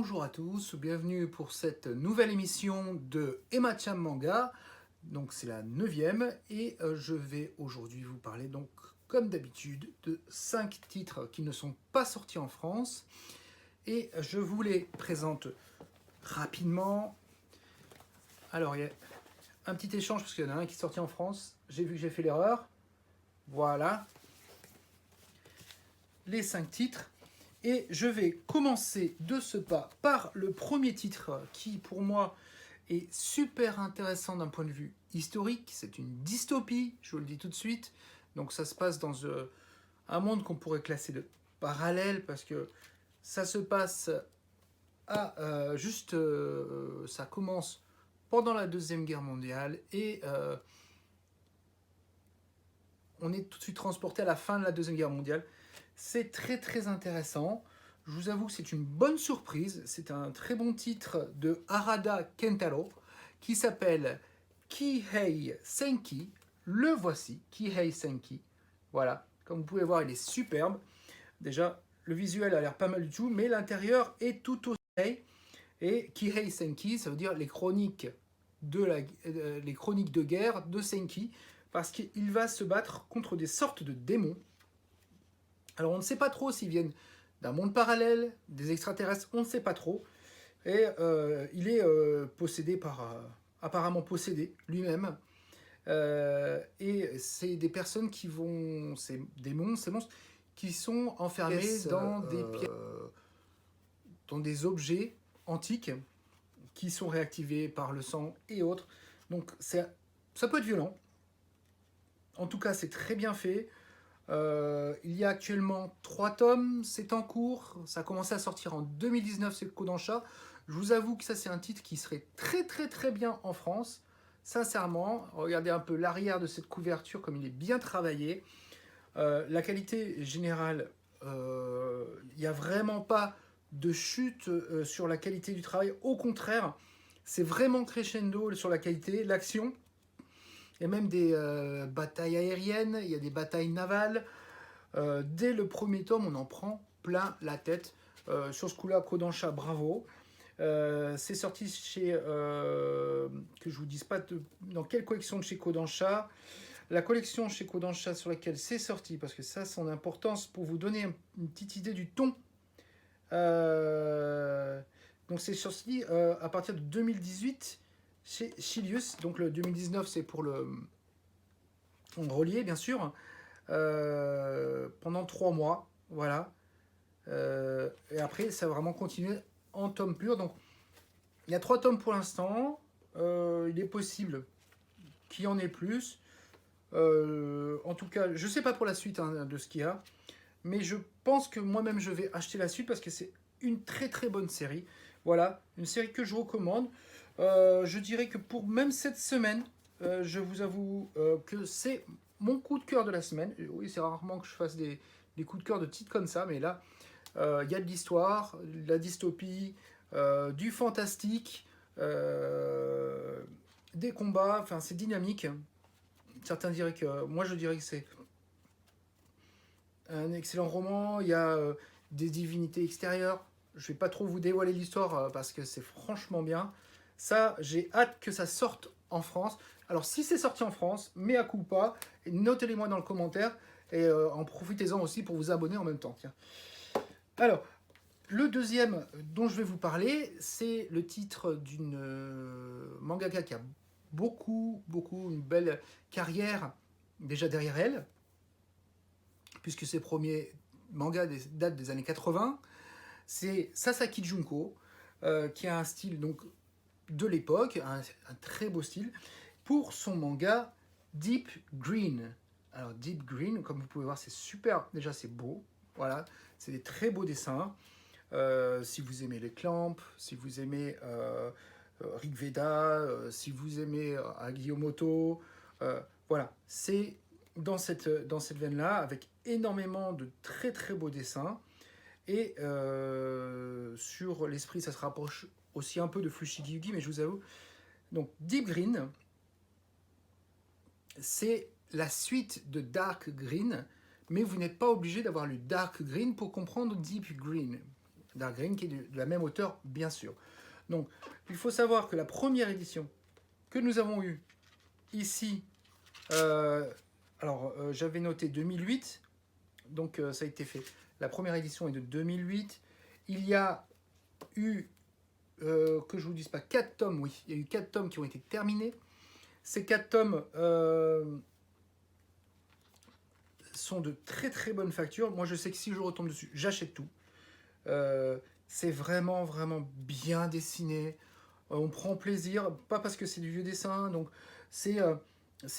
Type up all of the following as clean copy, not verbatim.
bonjour à tous, bienvenue pour cette nouvelle émission de Emma-chan Manga. Donc c'est la 9e et je vais aujourd'hui vous parler donc comme d'habitude de 5 titres qui ne sont pas sortis en France. Et je vous les présente rapidement. Alors il y a un petit échange parce qu'il y en a un qui est sorti en France. J'ai vu que j'ai fait l'erreur. Voilà. Les 5 titres. Et je vais commencer de ce pas par le premier titre qui, pour moi, est super intéressant d'un point de vue historique. C'est une dystopie, je vous le dis tout de suite. Donc ça se passe dans un monde qu'on pourrait classer de parallèle parce que ça se passe à ça commence pendant la Deuxième Guerre mondiale et on est tout de suite transporté à la fin de la Deuxième Guerre mondiale. C'est très très intéressant. Je vous avoue que c'est une bonne surprise. C'est un très bon titre de Harada Kentaro qui s'appelle Kihei Senki. Le voici, Kihei Senki. Voilà, comme vous pouvez voir, il est superbe. Déjà, le visuel a l'air pas mal du tout, mais l'intérieur est tout aussi. Et Kihei Senki, ça veut dire les chroniques de guerre de Senki, parce qu'il va se battre contre des sortes de démons. Alors on ne sait pas trop s'ils viennent d'un monde parallèle, des extraterrestres, on ne sait pas trop. Et il est possédé apparemment possédé lui-même. Et c'est des personnes qui vont, ces démons, ces monstres, qui sont enfermés dans des pièces, dans des objets antiques qui sont réactivés par le sang et autres. Donc ça peut être violent. En tout cas, c'est très bien fait. Il y a actuellement 3 tomes, c'est en cours, ça a commencé à sortir en 2019, c'est Kodansha. Je vous avoue que ça c'est un titre qui serait très très très bien en France, sincèrement. Regardez un peu l'arrière de cette couverture, comme il est bien travaillé. La qualité générale, il n'y a vraiment pas de chute sur la qualité du travail, au contraire, c'est vraiment crescendo sur la qualité, l'action. Il y a même des batailles aériennes, il y a des batailles navales. Dès le premier tome, on en prend plein la tête. Sur ce coup-là, Kodansha, bravo. C'est sorti chez... que je vous dise pas dans quelle collection de chez Kodansha. La collection chez Kodansha sur laquelle c'est sorti, parce que ça a son importance pour vous donner une petite idée du ton. Donc c'est sorti à partir de 2018 chez Chilius. Donc le 2019, c'est pour le relier, bien sûr. Pendant 3 mois, voilà. Et après, ça va vraiment continuer en tome pur. Donc, il y a 3 tomes pour l'instant. Il est possible qu'il y en ait plus. En tout cas, je ne sais pas pour la suite de ce qu'il y a. Mais je pense que moi-même, je vais acheter la suite parce que c'est une très très bonne série. Voilà, une série que je recommande. Je dirais que pour même cette semaine, je vous avoue que c'est mon coup de cœur de la semaine. Oui, c'est rarement que je fasse des coups de cœur de titres comme ça, mais là, il y a de l'histoire, de la dystopie, du fantastique, des combats, enfin c'est dynamique. Certains diraient que, moi je dirais que c'est un excellent roman, il y a des divinités extérieures. Je vais pas trop vous dévoiler l'histoire parce que c'est franchement bien. Ça, j'ai hâte que ça sorte en France. Alors si c'est sorti en France, mea culpa, notez-les moi dans le commentaire et en profitez-en aussi pour vous abonner en même temps. Tiens. Alors, le deuxième dont je vais vous parler, c'est le titre d'une mangaka qui a une belle carrière déjà derrière elle, puisque ses premiers mangas datent des années 80. C'est Sasaki Junko, qui a un style donc de l'époque, un très beau style, pour son manga Deep Green. Alors Deep Green, comme vous pouvez voir, c'est super, déjà c'est beau, voilà, c'est des très beaux dessins. Si vous aimez les Clamp, si vous aimez Rig Veda, si vous aimez Agiomoto, voilà, c'est dans cette veine-là, avec énormément de très très beaux dessins. Et sur l'esprit, ça se rapproche aussi un peu de Fushigi Yugi, mais je vous avoue. Donc Deep Green, c'est la suite de Dark Green, mais vous n'êtes pas obligé d'avoir lu Dark Green pour comprendre Deep Green. Dark Green, qui est de la même auteur, bien sûr. Donc, il faut savoir que la première édition que nous avons eue ici, j'avais noté 2008, donc ça a été fait. La première édition est de 2008. Il y a eu, que je ne vous dise pas, 4 tomes, oui, il y a eu 4 tomes qui ont été terminés. Ces 4 tomes sont de très très bonne facture. Moi, je sais que si je retombe dessus, j'achète tout. C'est vraiment, vraiment bien dessiné. On prend plaisir, pas parce que c'est du vieux dessin. Donc, c'est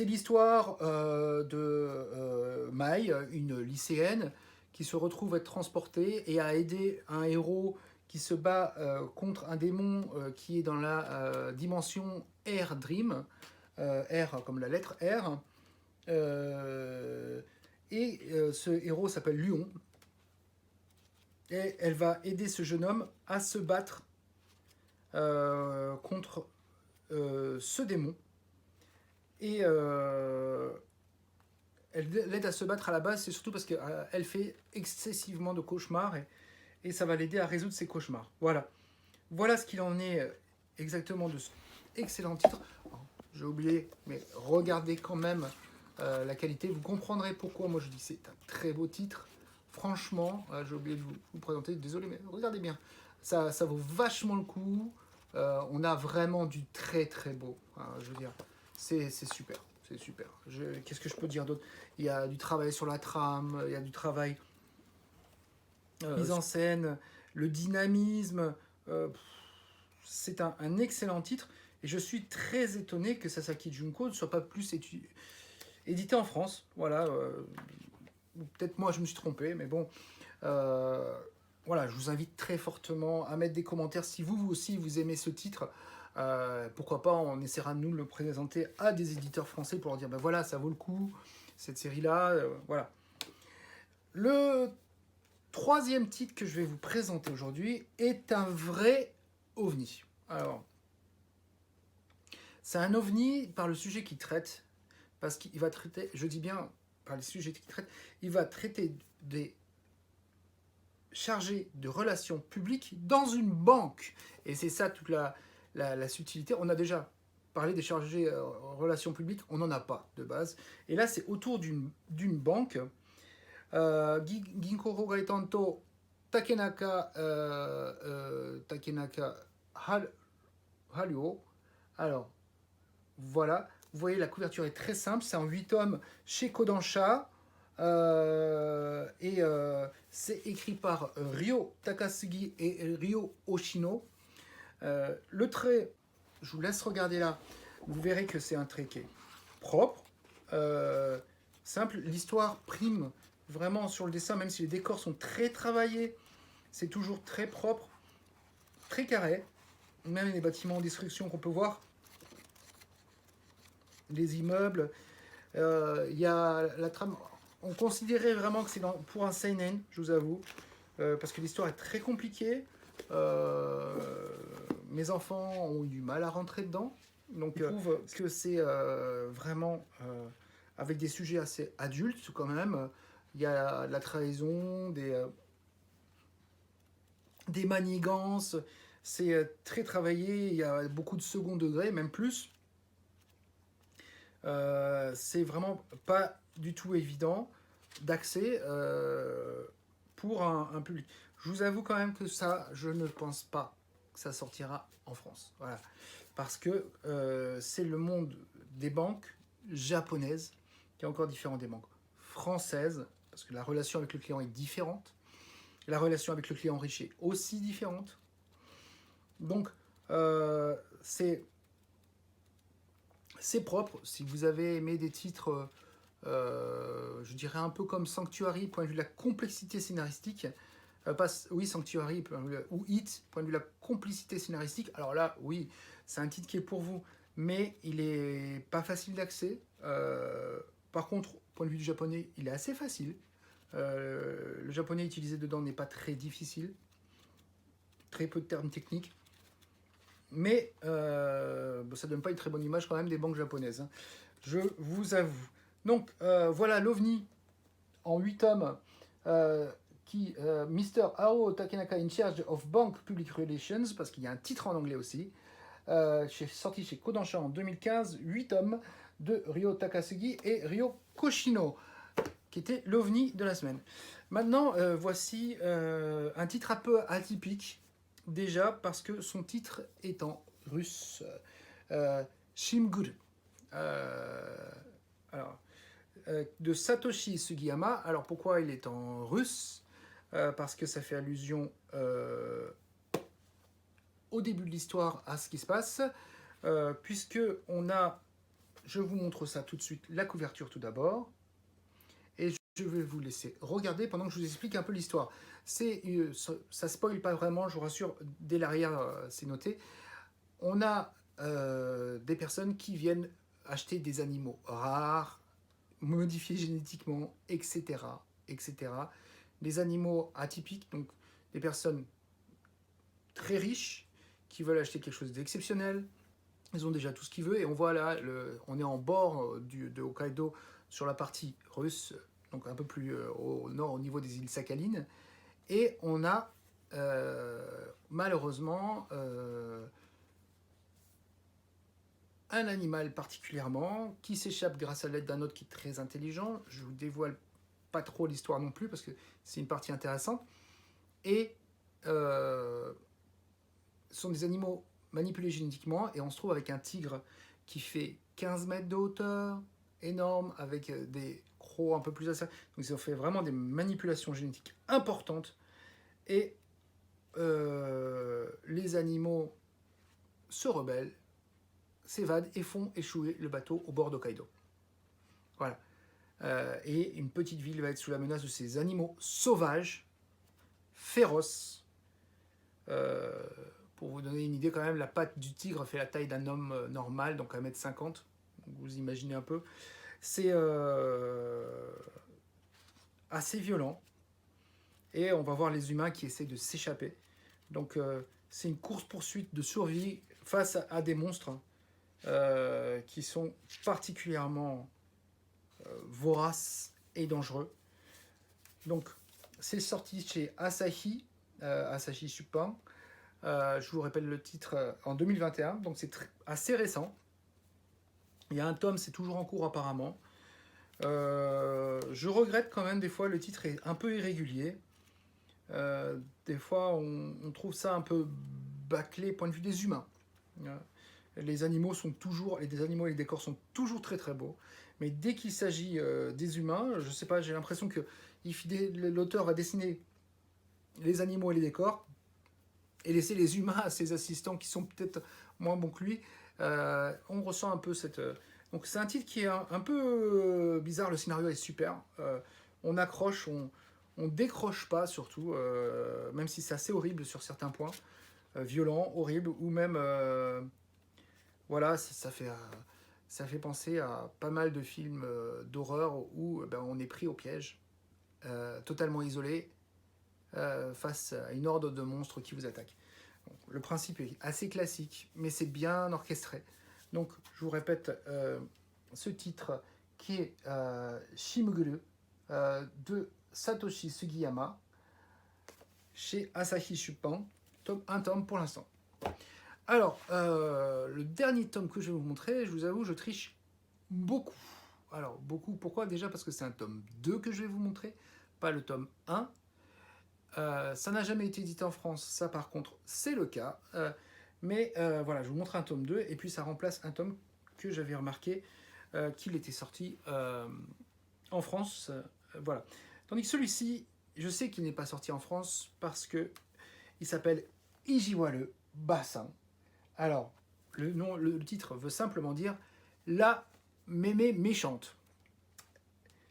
l'histoire de Mai, une lycéenne, qui se retrouve être transportée et à aider un héros qui se bat contre un démon qui est dans la dimension Air Dream. R comme la lettre R. Ce héros s'appelle Luon. Et elle va aider ce jeune homme à se battre contre ce démon. Et elle l'aide à se battre à la base, c'est surtout parce qu'elle fait excessivement de cauchemars et ça va l'aider à résoudre ses cauchemars. Voilà ce qu'il en est exactement de ce excellent titre. J'ai oublié, mais regardez quand même la qualité. Vous comprendrez pourquoi moi je dis que c'est un très beau titre. Franchement, j'ai oublié de vous présenter. Désolé, mais regardez bien. Ça vaut vachement le coup. On a vraiment du très très beau. Je veux dire, c'est super. C'est super. Qu'est-ce que je peux dire d'autre? Il y a du travail sur la trame, il y a du travail mise en scène, le dynamisme. C'est un excellent titre. Et je suis très étonné que Sasaki Junko ne soit pas plus édité en France. Voilà. Peut-être moi je me suis trompé, mais bon. Voilà, je vous invite très fortement à mettre des commentaires si vous aussi vous aimez ce titre. Pourquoi pas, on essaiera de nous le présenter à des éditeurs français pour leur dire ben voilà, ça vaut le coup, cette série-là. Voilà. Le troisième titre que je vais vous présenter aujourd'hui est un vrai ovni. Alors, c'est un ovni par le sujet qu'il traite, parce qu'il va traiter, je dis bien par les sujets qu'il traite, il va traiter des chargés de relations publiques dans une banque. Et c'est ça toute la subtilité. On a déjà parlé des chargés relations publiques, on n'en a pas de base. Et là, c'est autour d'une banque. Ginkoro Gaitanto Takenaka Haruo. Alors, voilà. Vous voyez, la couverture est très simple. C'est en 8 tomes chez Kodansha. C'est écrit par Ryo Takasugi et Ryo Oshino. Le trait, je vous laisse regarder là. Vous verrez que c'est un trait qui est propre, simple. L'histoire prime vraiment sur le dessin, même si les décors sont très travaillés. C'est toujours très propre, très carré. Même les bâtiments en destruction qu'on peut voir, les immeubles. Il y a la trame. On considérait vraiment que c'est pour un seinen, je vous avoue, parce que l'histoire est très compliquée. Mes enfants ont eu du mal à rentrer dedans, donc je trouve que c'est vraiment avec des sujets assez adultes quand même. Il y a la trahison, des manigances, c'est très travaillé, il y a beaucoup de second degré, même plus. C'est vraiment pas du tout évident d'accès pour un public. Je vous avoue quand même que ça, je ne pense pas que ça sortira en France. Voilà. Parce que c'est le monde des banques japonaises qui est encore différent des banques françaises, parce que la relation avec le client est différente. La relation avec le client riche est aussi différente. Donc, c'est propre. Si vous avez aimé des titres, je dirais un peu comme Sanctuary, point de vue de la complexité scénaristique, oui, Sanctuary ou Hit, point de vue de la complicité scénaristique, alors là, oui, c'est un titre qui est pour vous, mais il est pas facile d'accès. Par contre, point de vue du japonais, il est assez facile. Le japonais utilisé dedans n'est pas très difficile. Très peu de termes techniques. Mais ça ne donne pas une très bonne image quand même des banques japonaises. Hein. Je vous avoue. Donc voilà l'OVNI en 8 tomes qui Mr. Ao Takenaka in charge of Bank Public Relations, parce qu'il y a un titre en anglais aussi, sorti chez Kodansha en 2015, 8 tomes de Ryo Takasugi et Ryo Koshino, qui était l'ovni de la semaine. Maintenant, voici un titre un peu atypique, déjà parce que son titre est en russe. Shimguru. De Satoshi Sugiyama. Alors pourquoi il est en russe? Parce que ça fait allusion au début de l'histoire à ce qui se passe, puisque on a, je vous montre ça tout de suite, la couverture tout d'abord, et je vais vous laisser regarder pendant que je vous explique un peu l'histoire. Ça spoil pas vraiment, je vous rassure, dès l'arrière c'est noté. On a des personnes qui viennent acheter des animaux rares, modifiés génétiquement, etc., etc. Des animaux atypiques, donc des personnes très riches qui veulent acheter quelque chose d'exceptionnel. Ils ont déjà tout ce qu'ils veulent et on voit là, on est en bord de Hokkaido sur la partie russe, donc un peu plus au nord au niveau des îles Sakhalines. Et on a malheureusement un animal particulièrement qui s'échappe grâce à l'aide d'un autre qui est très intelligent. Je vous dévoile pas trop l'histoire non plus parce que c'est une partie intéressante. Et ce sont des animaux manipulés génétiquement et on se trouve avec un tigre qui fait 15 mètres de hauteur, énorme, avec des crocs un peu plus assez. Donc ils ont fait vraiment des manipulations génétiques importantes et les animaux se rebellent, s'évadent et font échouer le bateau au bord d'Hokkaido. Voilà. Et une petite ville va être sous la menace de ces animaux sauvages, féroces. Pour vous donner une idée quand même, la patte du tigre fait la taille d'un homme normal, donc 1,50 m. Vous imaginez un peu. C'est assez violent. Et on va voir les humains qui essaient de s'échapper. Donc c'est une course-poursuite de survie face à des monstres qui sont particulièrement voraces et dangereux. Donc c'est sorti chez Asahi, Asahi Shuppan. Je vous rappelle le titre en 2021, donc c'est assez récent. Il y a un tome, c'est toujours en cours apparemment. Je regrette quand même, des fois le titre est un peu irrégulier. Des fois on trouve ça un peu bâclé point de vue des humains. Les animaux sont toujours, les animaux et les décors sont toujours très très beaux. Mais dès qu'il s'agit des humains, je sais pas, j'ai l'impression que l'auteur va dessiner les animaux et les décors et laisser les humains à ses assistants qui sont peut-être moins bons que lui. On ressent un peu cette... Donc c'est un titre qui est un peu bizarre, le scénario est super. On accroche, on décroche pas surtout, même si c'est assez horrible sur certains points. Violent, horrible, ou même... voilà, ça fait penser à pas mal de films d'horreur où on est pris au piège, totalement isolé, face à une horde de monstres qui vous attaquent. Donc, le principe est assez classique, mais c'est bien orchestré. Donc, je vous répète ce titre qui est Shimuguru de Satoshi Sugiyama chez Asahi Shuppan, un tome pour l'instant. Alors, le dernier tome que je vais vous montrer, je vous avoue, je triche beaucoup. Alors, beaucoup, pourquoi? Déjà parce que c'est un tome 2 que je vais vous montrer, pas le tome 1. Ça n'a jamais été édité en France, ça par contre c'est le cas. Mais voilà, je vous montre un tome 2 et puis ça remplace un tome que j'avais remarqué qu'il était sorti en France. Voilà. Tandis que celui-ci, je sais qu'il n'est pas sorti en France parce que il s'appelle Ijiwa le Bassin. Alors, le titre veut simplement dire la mémé méchante.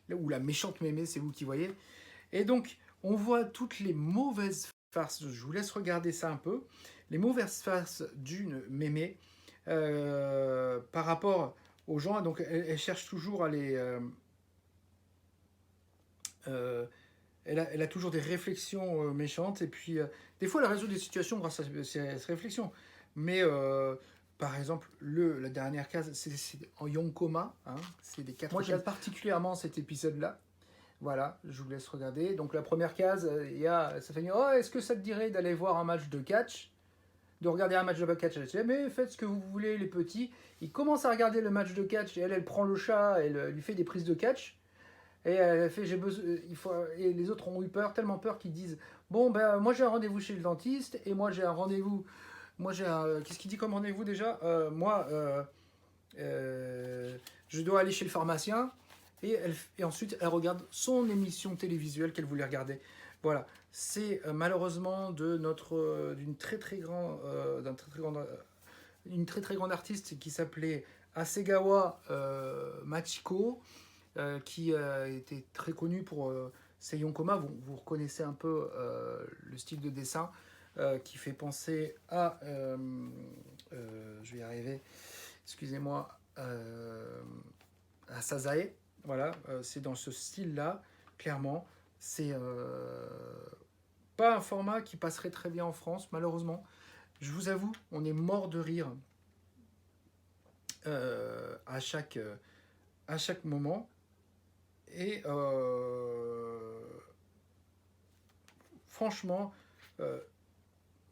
Ou la méchante mémé, c'est vous qui voyez. Et donc, on voit toutes les mauvaises farces, je vous laisse regarder ça un peu, les mauvaises farces d'une mémé par rapport aux gens. Donc elle cherche toujours à les... elle a toujours des réflexions méchantes, et puis des fois elle résout des situations grâce à ces réflexions. Mais par exemple, la dernière case, c'est en Yonkoma, hein, c'est des 4 cases. Moi j'aime particulièrement cet épisode-là, Voilà, je vous laisse regarder. Donc la première case, il y a, ça fait dire, oh, est-ce que ça te dirait d'aller voir un match de catch, de regarder un match de catch? Elle dit, mais faites ce que vous voulez, les petits. Ils commencent à regarder le match de catch et elle prend le chat, elle lui fait des prises de catch. Et elle fait, j'ai besoin, il faut, et les autres ont eu peur, tellement peur qu'ils disent, bon ben moi j'ai un rendez-vous chez le dentiste et moi j'ai un rendez-vous, moi j'ai un, qu'est-ce qu'il dit comme rendez-vous déjà? Je dois aller chez le pharmacien. Et ensuite, elle regarde son émission télévisuelle qu'elle voulait regarder. Voilà, c'est malheureusement de notre d'une très très grande une très très grande artiste qui s'appelait Hasegawa Machiko, qui était très connue pour ses Yonkoma. Vous reconnaissez un peu le style de dessin qui fait penser à je vais y arriver, excusez-moi, à Sazae. Voilà, c'est dans ce style-là, clairement. C'est pas un format qui passerait très bien en France, malheureusement. Je vous avoue, on est mort de rire à chaque moment. Et franchement,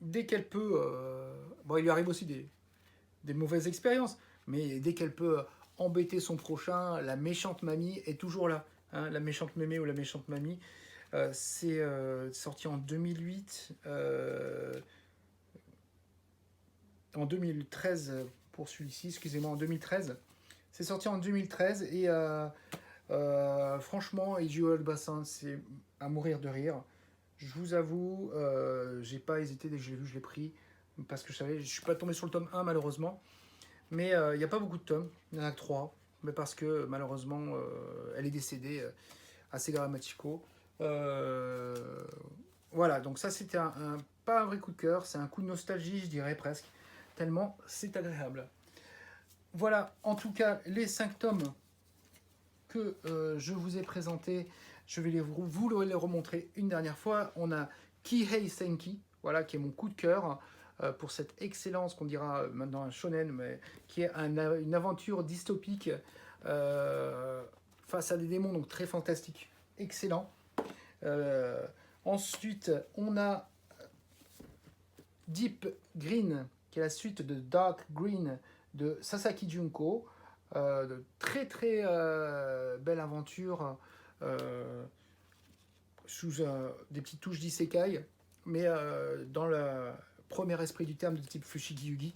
dès qu'elle peut... bon, il lui arrive aussi des mauvaises expériences, mais dès qu'elle peut embêter son prochain, la méchante mamie est toujours là. Hein, la méchante mémé ou la méchante mamie. C'est sorti en 2008. En 2013 pour celui-ci, excusez-moi, en 2013. C'est sorti en 2013 et franchement, Ijuo Bassin, c'est à mourir de rire. Je vous avoue, j'ai pas hésité dès que je l'ai vu, je l'ai pris parce que je savais, je suis pas tombé sur le tome 1 malheureusement. Mais il n'y a pas beaucoup de tomes, il y en a que 3. Mais parce que malheureusement, elle est décédée, Hasegawa Machiko. Voilà, donc ça c'était pas un vrai coup de cœur, c'est un coup de nostalgie, je dirais presque, tellement c'est agréable. Voilà, en tout cas, les 5 tomes que je vous ai présentés, je vais vous les remontrer une dernière fois. On a Kihei Senki, voilà, qui est mon coup de cœur. Pour cette excellence qu'on dira maintenant un shonen, mais qui est une aventure dystopique face à des démons, donc très fantastique, excellent. Ensuite, on a Deep Green, qui est la suite de Dark Green de Sasaki Junko. De très très belle aventure sous des petites touches d'isekai, mais dans le premier esprit du terme de type Fushigi Yugi.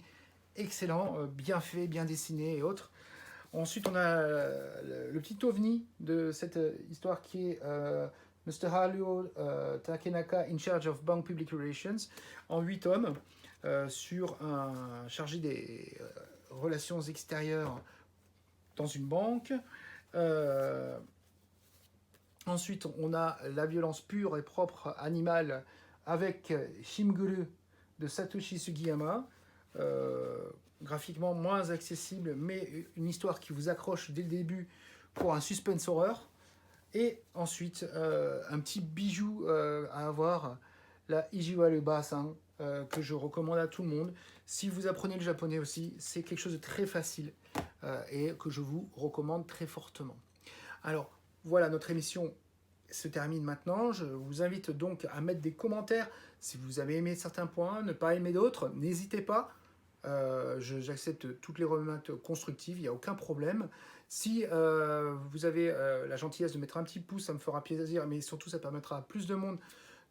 Excellent, bien fait, bien dessiné et autres. Ensuite, on a le petit ovni de cette histoire qui est Mr. Haruo Takenaka in charge of Bank Public Relations, en 8 tomes, sur un chargé des relations extérieures dans une banque. Ensuite, on a la violence pure et propre animale avec Shimguru de Satoshi Sugiyama. Graphiquement moins accessible, mais une histoire qui vous accroche dès le début pour un suspense horreur. Et ensuite, un petit bijou à avoir, la Ijiwaru Basan, que je recommande à tout le monde. Si vous apprenez le japonais aussi, c'est quelque chose de très facile et que je vous recommande très fortement. Alors, voilà, notre émission se termine maintenant. Je vous invite donc à mettre des commentaires si vous avez aimé certains points, ne pas aimer d'autres, n'hésitez pas. J'accepte toutes les remarques constructives, il n'y a aucun problème. Si vous avez la gentillesse de mettre un petit pouce, ça me fera plaisir, mais surtout ça permettra à plus de monde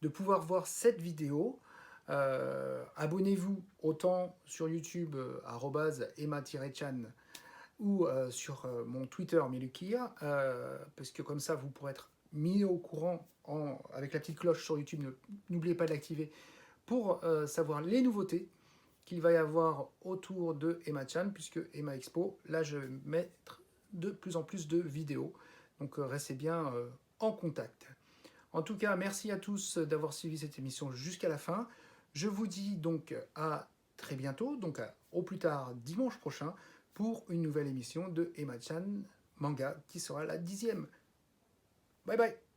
de pouvoir voir cette vidéo. Abonnez-vous autant sur YouTube, @emma-chan, ou sur mon Twitter Melukia, parce que comme ça vous pourrez être mis au courant avec la petite cloche sur YouTube. N'oubliez pas de l'activer pour savoir les nouveautés qu'il va y avoir autour de Emma-chan, puisque Emma Expo, là je vais mettre de plus en plus de vidéos, donc restez bien en contact. En tout cas, merci à tous d'avoir suivi cette émission jusqu'à la fin. Je vous dis donc à très bientôt, donc au plus tard dimanche prochain, pour une nouvelle émission de Emma-chan Manga, qui sera la 10e. Bye bye.